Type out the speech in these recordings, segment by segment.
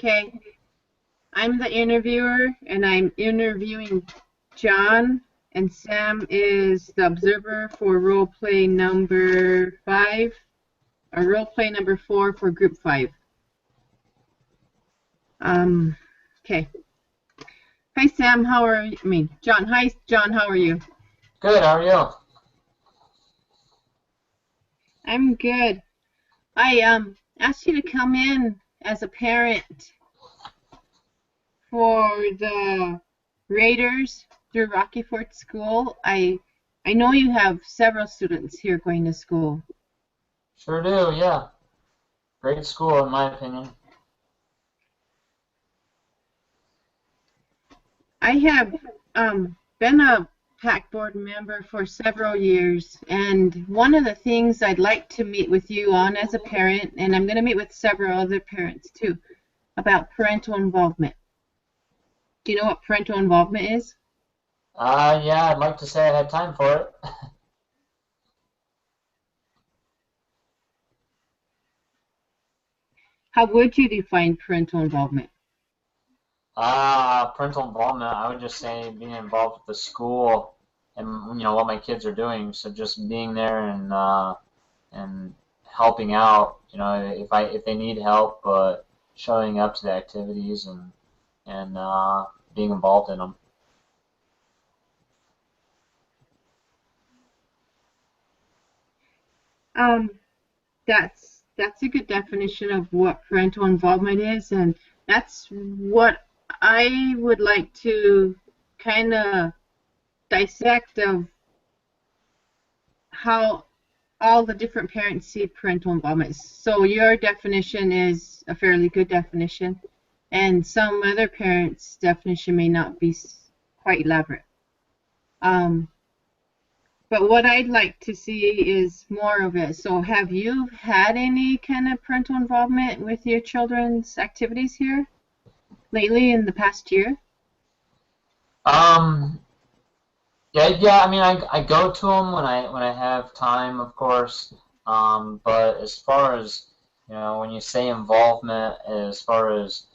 Okay, I'm the interviewer, and I'm interviewing John, and Sam is the observer for role play number 5, or role play number 4 for group 5. Okay. Hi, Sam. How are you? John. Hi, John. How are you? Good, how are you? I'm good. I asked you to come in as a parent for the Raiders through Rocky Ford School. I know you have several students here going to school. Sure do, yeah. Great school, in my opinion. I have been a PAC board member for several years, and one of the things I'd like to meet with you on as a parent, and I'm going to meet with several other parents too, about parental involvement. Do you know what parental involvement is? Yeah, I'd like to say I had time for it. How would you define parental involvement? Parental involvement, I would just say being involved with the school and, what my kids are doing. So just being there and helping out, if they need help, but showing up to the activities and being involved in them. Um, that's a good definition of what parental involvement is, and that's what I would like to kind of dissect of how all the different parents see parental involvement. So your definition is a fairly good definition, and some other parents' definition may not be quite elaborate. But what I'd like to see is more of it. So have you had any kind of parental involvement with your children's activities here lately in the past year? Um, yeah. I mean, I go to them when I have time, of course. But as far as when you say involvement, as far as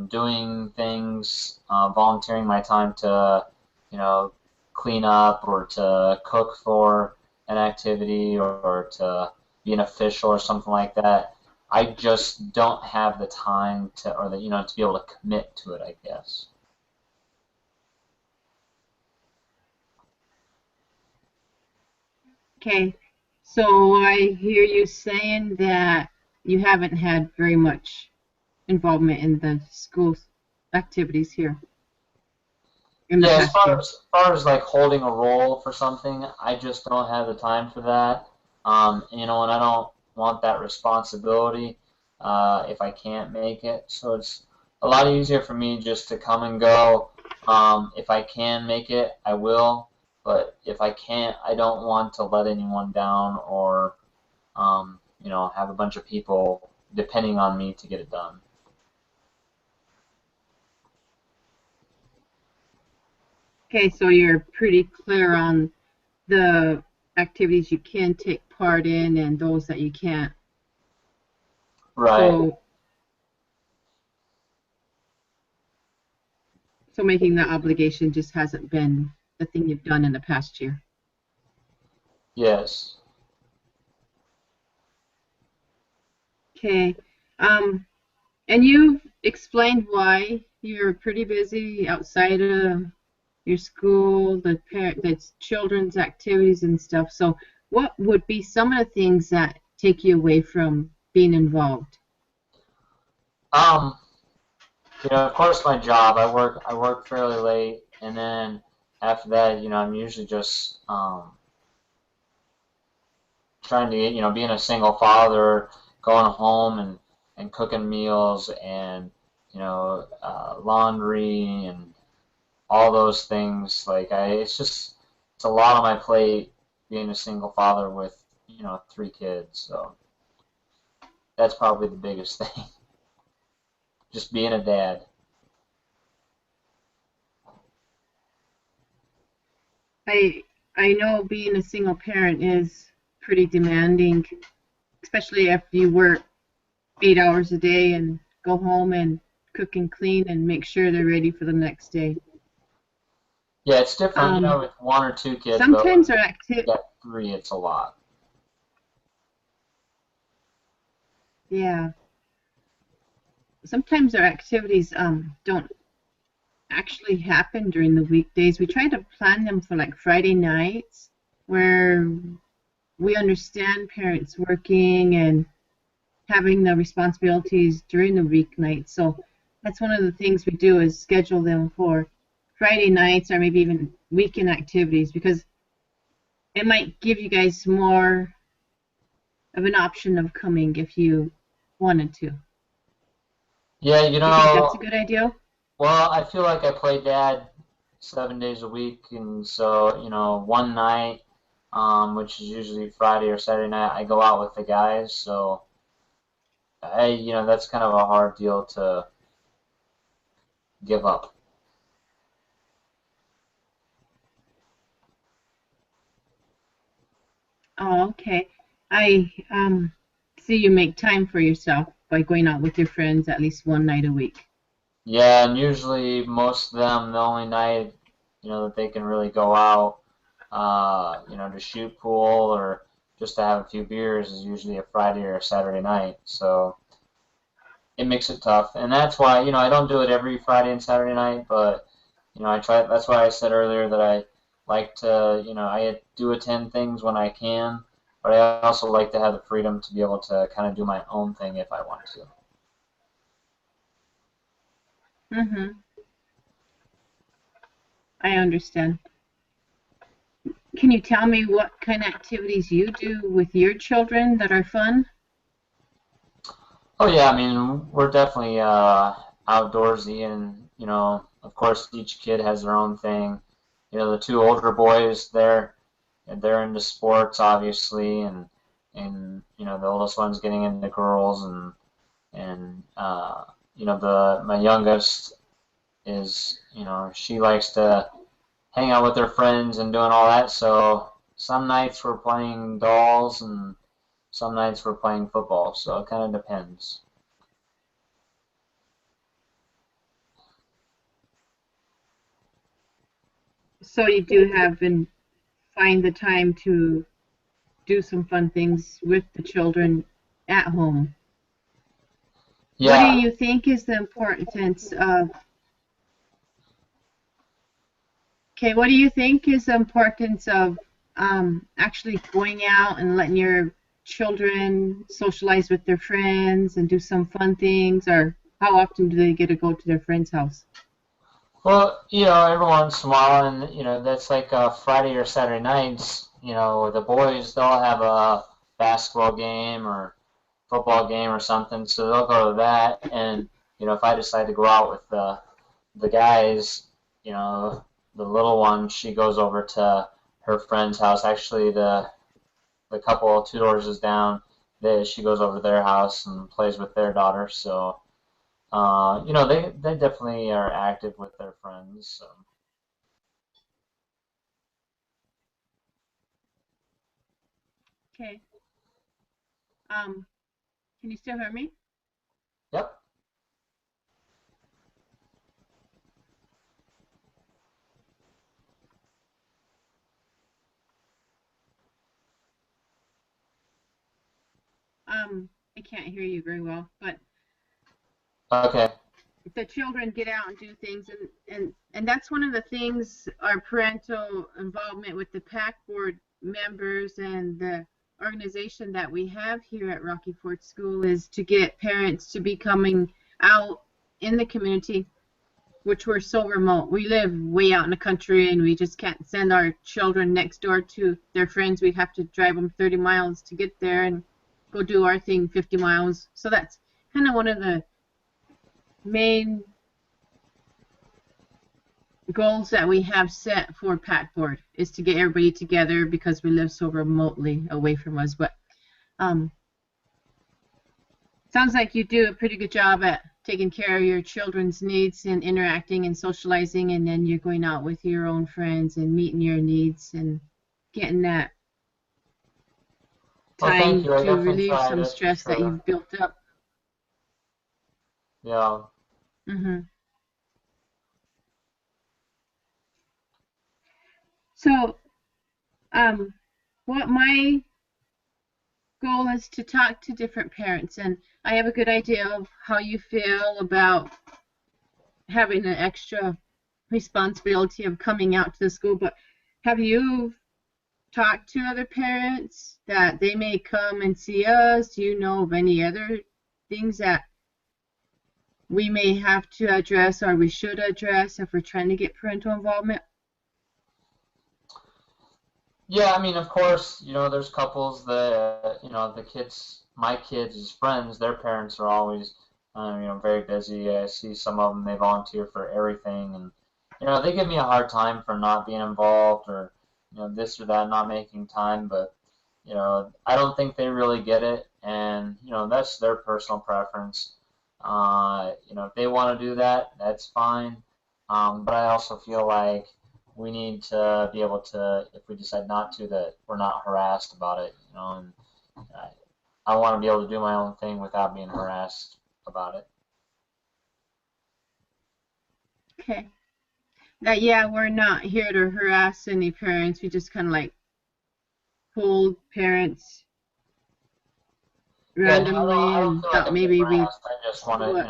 doing things, volunteering my time to you know clean up or to cook for an activity or to be an official or something like that, I just don't have the time to or the to be able to commit to it, I guess. Okay, so I hear you saying that you haven't had very much involvement in the school activities here in the Yeah, past year. as far as like holding a role for something, I just don't have the time for that. And I don't want that responsibility if I can't make it. So it's a lot easier for me just to come and go. If I can make it, I will. But if I can't, I don't want to let anyone down or have a bunch of people depending on me to get it done. Okay, so you're pretty clear on the activities you can take part in and those that you can't. Right. So, so making that obligation just hasn't been the thing you've done in the past year. Yes. Okay. Um, and you've explained why you're pretty busy outside of your school, the children's activities and stuff. So, what would be some of the things that take you away from being involved? Um, of course, my job. I work fairly late, and then after that, I'm usually just trying to, being a single father, going home and cooking meals and laundry and all those things. It's a lot on my plate being a single father with 3 kids. So that's probably the biggest thing, just being a dad. I I know being a single parent is pretty demanding, especially if you work 8 hours a day and go home and cook and clean and make sure they're ready for the next day. Yeah, it's different, Um, with one or two kids, but when sometimes our you acti got three, it's a lot. yeah, sometimes our activities don't actually happen during the weekdays. We try to plan them for like Friday nights where we understand parents working and having the responsibilities during the weeknight. So that's one of the things we do is schedule them for Friday nights or maybe even weekend activities because it might give you guys more of an option of coming if you wanted to. Do Yeah, you think that's a good idea? well, I feel like I play dad 7 days a week, and so, one night, which is usually Friday or Saturday night, I go out with the guys. So that's kind of a hard deal to give up. Oh, okay. I see you make time for yourself by going out with your friends at least one night a week. Yeah, and usually most of them, the only night, that they can really go out, to shoot pool or just to have a few beers is usually a Friday or a Saturday night. So it makes it tough, and that's why I don't do it every Friday and Saturday night, but I try. That's why I said earlier that I like to, I do attend things when I can, but I also like to have the freedom to be able to kind of do my own thing if I want to. Mm-hmm. I understand. Can you tell me what kind of activities you do with your children that are fun? Oh yeah, I mean we're definitely outdoorsy, and of course each kid has their own thing. The two older boys, they're into sports obviously, and the oldest one's getting into girls, and the my youngest is she likes to hang out with her friends and doing all that. So some nights we're playing dolls, and some nights we're playing football. So it kind of depends. So you do have and find the time to do some fun things with the children at home. What do Yeah, you think is the importance of, okay, what do you think is the importance of actually going out and letting your children socialize with their friends and do some fun things, or how often do they get to go to their friend's house? well, every once in a while, and that's like Friday or Saturday nights. The boys they'll have a basketball game or football game or something, so they'll go to that. And if I decide to go out with the guys, you know, the little one, she goes over to her friend's house. Actually, the couple 2 doors is down. She goes over to their house and plays with their daughter. So they definitely are active with their friends. So. Okay. Can you still hear me? Yep. I can't hear you very well, but Okay. the children get out and do things, and that's one of the things our parental involvement with the PAC board members and the organization that we have here at Rocky Ford School is to get parents to be coming out in the community, which we're so remote. We live way out in the country and we just can't send our children next door to their friends. We have to drive them 30 miles to get there and go do our thing 50 miles. So that's kind of one of the main goals that we have set for PAC board is to get everybody together because we live so remotely away from us. But um, sounds like you do a pretty good job at taking care of your children's needs and interacting and socializing, and then you're going out with your own friends and meeting your needs and getting that Well, thank time you. I to definitely relieve tried some it for stress that sure. you've built up. Yeah. Hmm. So, um, what my goal is to talk to different parents, and I have a good idea of how you feel about having an extra responsibility of coming out to the school. But have you talked to other parents that they may come and see us? Do you know of any other things that we may have to address or we should address if we're trying to get parental involvement? Yeah, I mean, of course, there's couples that, the kids, my kids' friends, their parents are always, very busy. I see some of them, they volunteer for everything, and, they give me a hard time for not being involved or, this or that, not making time, but, I don't think they really get it, and, that's their personal preference. If they want to do that, that's fine. But I also feel like we need to be able to, if we decide not to, that we're not harassed about it, and I want to be able to do my own thing without being harassed about it. Okay. That yeah, we're not here to harass any parents. We just kind of like pulled parents Yeah, no, I randomly don't and feel like thought I'm getting maybe we'd harassed. I just want see to, what.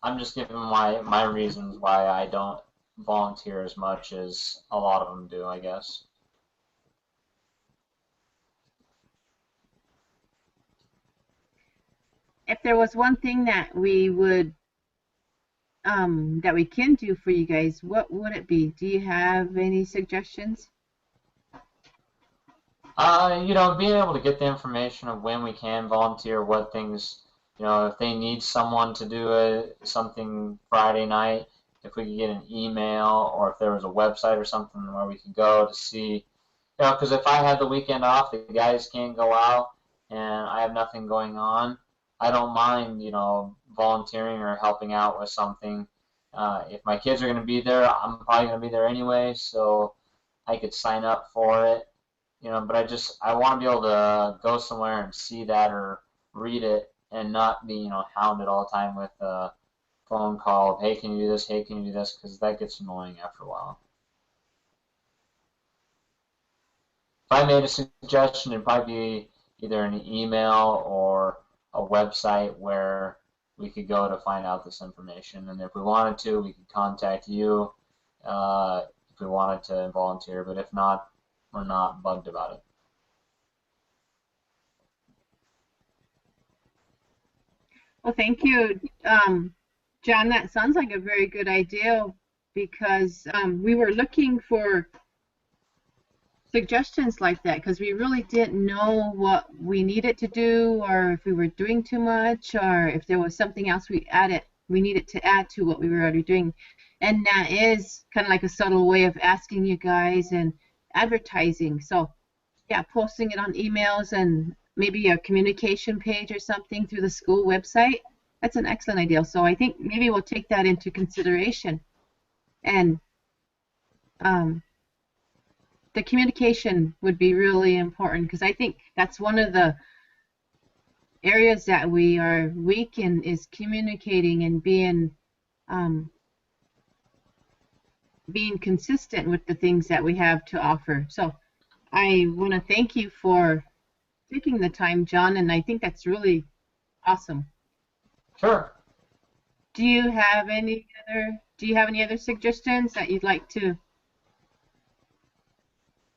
I'm just giving my reasons why I don't volunteer as much as a lot of them do, I guess. If there was one thing that we would that we can do for you guys, what would it be? Do you have any suggestions? Being able to get the information of when we can volunteer, what things, if they need someone to do something Friday night, if we could get an email or if there was a website or something where we could go to see, because if I have the weekend off, the guys can't go out and I have nothing going on, I don't mind, volunteering or helping out with something. If my kids are going to be there, I'm probably going to be there anyway, so I could sign up for it, but I want to be able to go somewhere and see that or read it and not be, hounded all the time with a phone call of, hey, can you do this? Hey, can you do this? Because that gets annoying after a while. If I made a suggestion, it'd probably be either an email or a website where we could go to find out this information. And if we wanted to, we could contact you if we wanted to volunteer. But if not, we're not bugged about it. Well, thank you, John. That sounds like a very good idea because we were looking for suggestions like that because we really didn't know what we needed to do or if we were doing too much or if there was something else we needed to add to what we were already doing. And that is kind of like a subtle way of asking you guys and advertising. So yeah, posting it on emails and maybe a communication page or something through the school website. That's an excellent idea. So I think maybe we'll take that into consideration. And um, the communication would be really important because I think that's one of the areas that we are weak in is communicating and um, being consistent with the things that we have to offer. So I want to thank you for taking the time, John, and I think that's really awesome. Sure. Do you have any other suggestions that you'd like to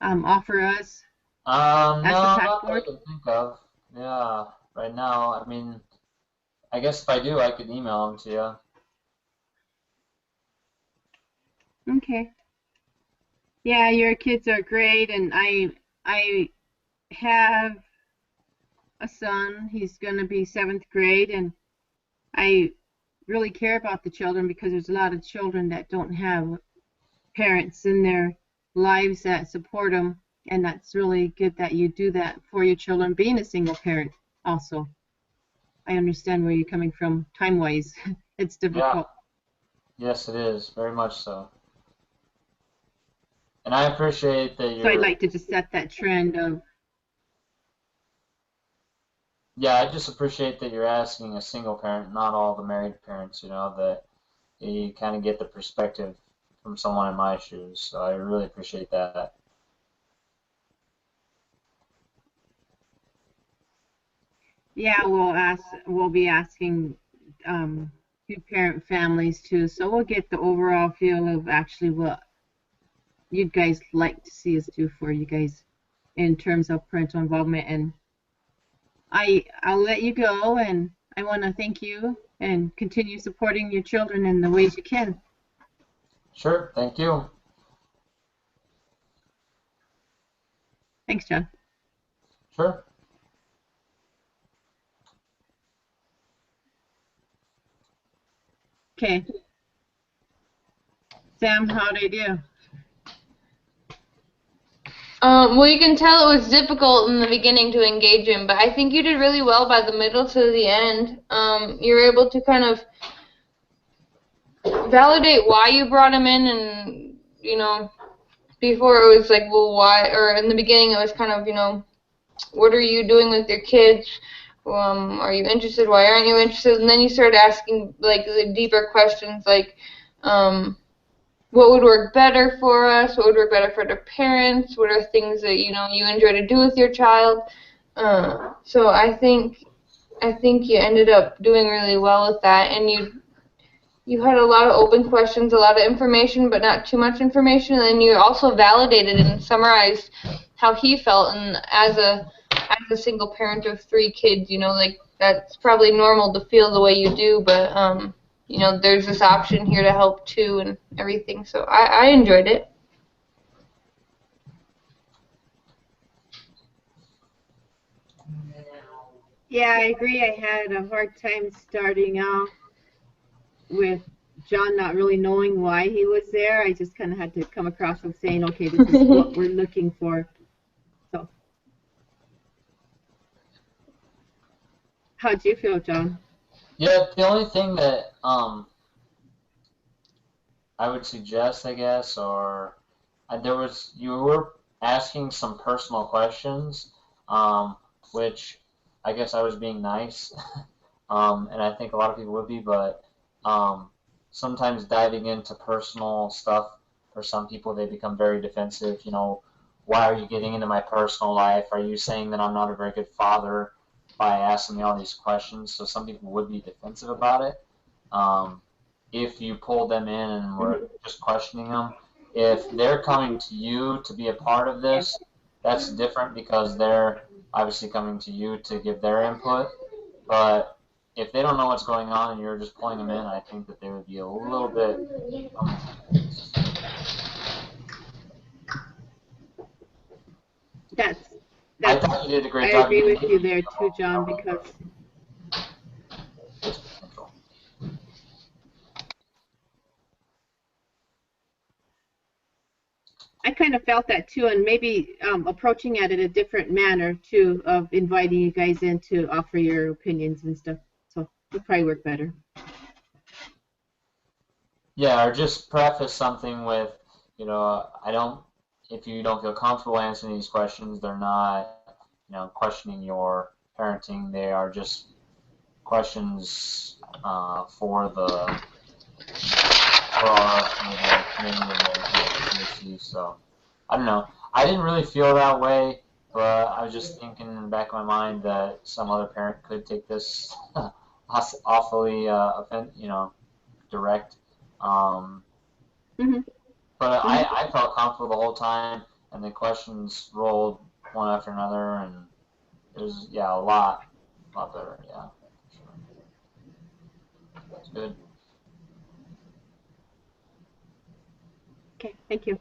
offer us as the No, PAC not that I board? can think of. Yeah, right now, I mean, I guess if I do, I could email them to you. Okay. Yeah, your kids are great, and I have a son. He's going to be seventh grade, and I really care about the children because there's a lot of children that don't have parents in their lives that support them, and that's really good that you do that for your children. Being a single parent, also, I understand where you're coming from time wise. It's Yeah, difficult. yes, it is, very much so. And I appreciate that So I'd you're, like to just set that trend of Yeah, I just appreciate that you're asking a single parent, not all the married parents, that you kind of get the perspective from someone in my shoes. So I really appreciate that. Yeah, we'll be asking um, two-parent families too, so we'll get the overall feel of actually what you guys like to see us do for you guys in terms of parental involvement. And I'll let you go, and I want to thank you and continue supporting your children in the ways you can. Sure, thank you. Thanks, John. Sure. Okay, Sam, how'd I do? Well, you can tell it was difficult in the beginning to engage him, but I think you did really well by the middle to the end. You were able to kind of validate why you brought him in, and before it was like, well, why? Or in the beginning, it was kind of, what are you doing with your kids? Are you interested? Why aren't you interested? And then you started asking like the deeper questions, like, what would work better for us? What would work better for their parents? What are things that you enjoy to do with your child? So I think you ended up doing really well with that, and you had a lot of open questions, a lot of information, but not too much information. And you also validated and summarized how he felt, and as a single parent of 3 kids, like that's probably normal to feel the way you do, but there's this option here to help too, and everything. So I enjoyed it. Yeah, I agree. I had a hard time starting out with John not really knowing why he was there. I just kind of had to come across of saying, okay, this is what we're looking for. So, how'd you feel, John? Yeah, the only thing that I would suggest, I guess, or you were asking some personal questions, um, which I guess I was being nice, and I think a lot of people would be, but um, sometimes diving into personal stuff for some people, they become very defensive. Why are you getting into my personal life? Are you saying that I'm not a very good father by asking me all these questions? So some people would be defensive about it. Um, if you pull them in and were Mm-hmm. just questioning them. If they're coming to you to be a part of Okay. this, that's different because they're obviously coming to you to give their input. But if they don't know what's going on and you're just pulling them in, I think that they would be a little bit confused. That's I that's thought you did a I great job. You agree didn't with give you me there too, John, because its potential. I kind of felt that too, and maybe approaching it in a different manner too, of inviting you guys in to offer your opinions and stuff. So it'd probably work better. Yeah, or just preface something with, I don't, if you don't feel comfortable answering these questions, they're not, questioning your parenting. They are just questions for our maybe our committee or the CSC. So I don't know. I didn't really feel that way, but I was just thinking in the back of my mind that some other parent could take this awfully direct. Um, Hmm. but Hmm. I felt comfortable the whole time, and the questions rolled one after another, and it was yeah a lot better. Yeah, sure. It's good. Okay, thank you.